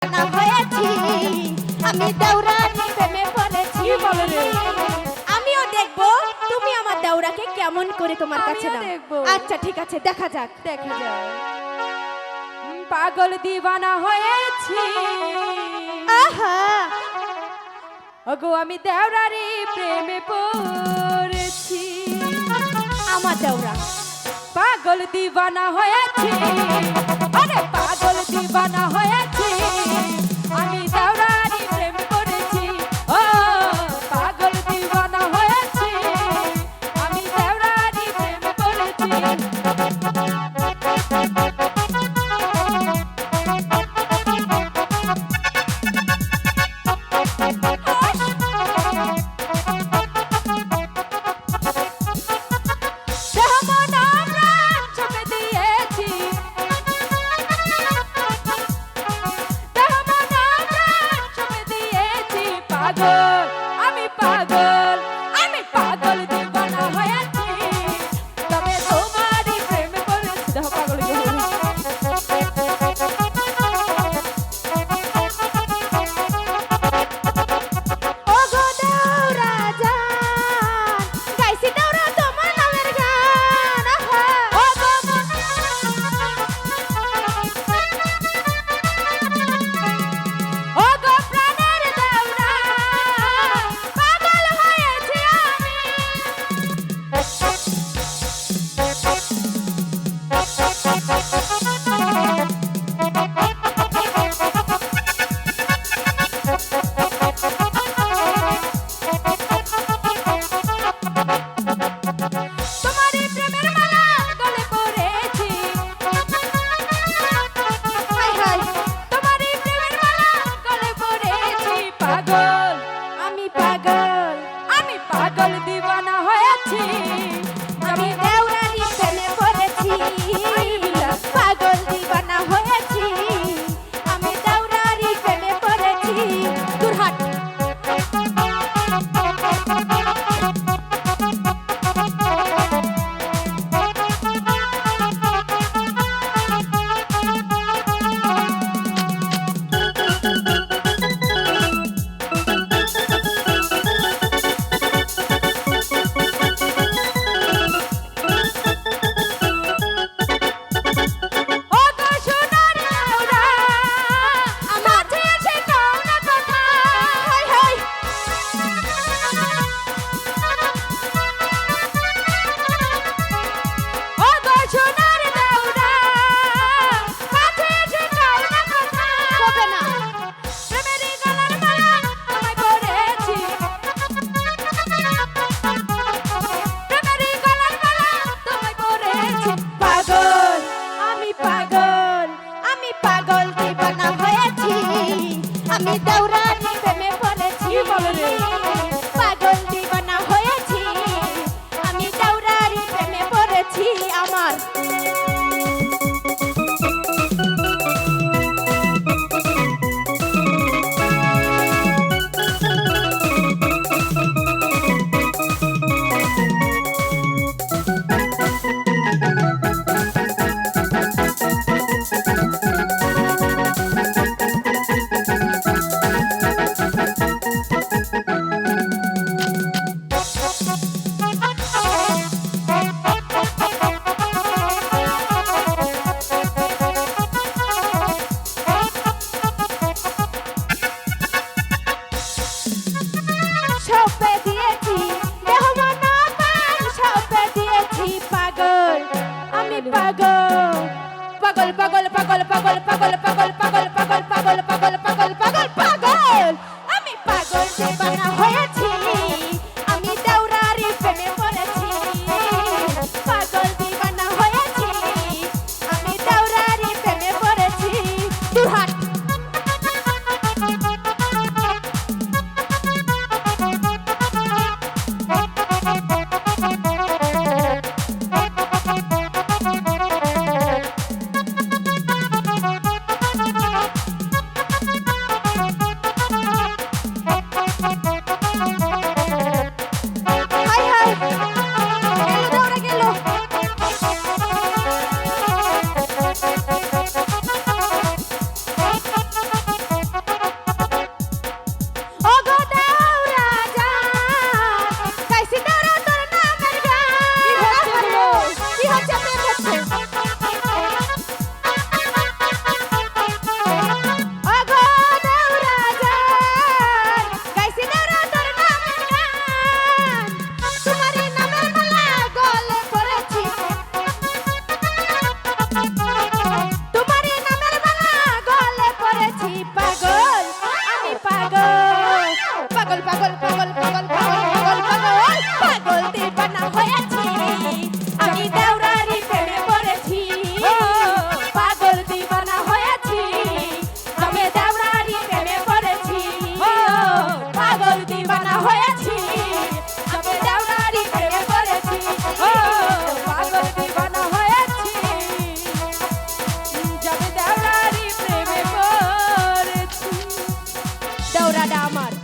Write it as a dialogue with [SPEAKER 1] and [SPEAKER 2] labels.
[SPEAKER 1] না হয়েছি আমি দেওরানি প্রেমে পড়েছি। আমিও দেখবো তুমি আমার দেওরাকে কেমন করে তোমার কাছে
[SPEAKER 2] আমিও
[SPEAKER 1] নাও।
[SPEAKER 2] দেখবো।
[SPEAKER 1] আচ্ছা ঠিক আছে, দেখা যাক।
[SPEAKER 2] দেখা যায় পাগল দিবানা হয়েছি
[SPEAKER 1] আহা
[SPEAKER 2] ওগো আমি দেওরারি প্রেমে পড়েছি।
[SPEAKER 1] আমার দেওরা
[SPEAKER 2] পাগল দিবানা হয়েছি, আরে পাগল দিবানা হয়েছি, আমি দেওরারি প্রেমে পড়েছি। ও পাগল দিবানা হয়েছি, আমি দেওরারি প্রেমে পড়েছি। আমি পাগল, আমি পাগল দিবানা হয়েছি, তবে তোমারই প্রেমে পড়েছি। দেখো পাগল
[SPEAKER 1] ওগো দেওরা জান গাইছি দেওরা তোমার নামের গান। আহা
[SPEAKER 2] ওগো ওগো প্রাণের দেওরা, পাগল হয়েছি আমি। তোমারই প্রেমের মালা গলে পড়েছি,
[SPEAKER 1] হাই হাই
[SPEAKER 2] তোমারই প্রেমের মালা গলে পড়েছি। পাগল,
[SPEAKER 1] আমি পাগল
[SPEAKER 2] আমি পাগল দিবানা হয়েছি,
[SPEAKER 1] আমি দেওরানি প্রেমে পড়েছি। পাগল দিবানা হয়েছি আমি দেওরানি প্রেমে পড়েছি। দূর হাট।
[SPEAKER 2] ওগো সোনার দেওরা, কাছে এসে কও না কথা।
[SPEAKER 1] হাই হাই
[SPEAKER 2] ওগো সোনার দেওরা, কাছে এসে কও না কথা।
[SPEAKER 1] হবে না।
[SPEAKER 2] প্রেমেরই গলার মালা তোমায় পড়েছি, প্রেমেরই গলার মালা তোমায় পড়েছি।
[SPEAKER 1] পাগল আমি পাগল, আমি পাগল দিবানা হয়েছি আমি দেওরানি প্রেমে পড়েছি।
[SPEAKER 2] কি বলে রে?
[SPEAKER 1] পাগল দিবানা হয়েছি আমি দেওরানি প্রেমে পড়েছি। আমার দেওরাটা আমার।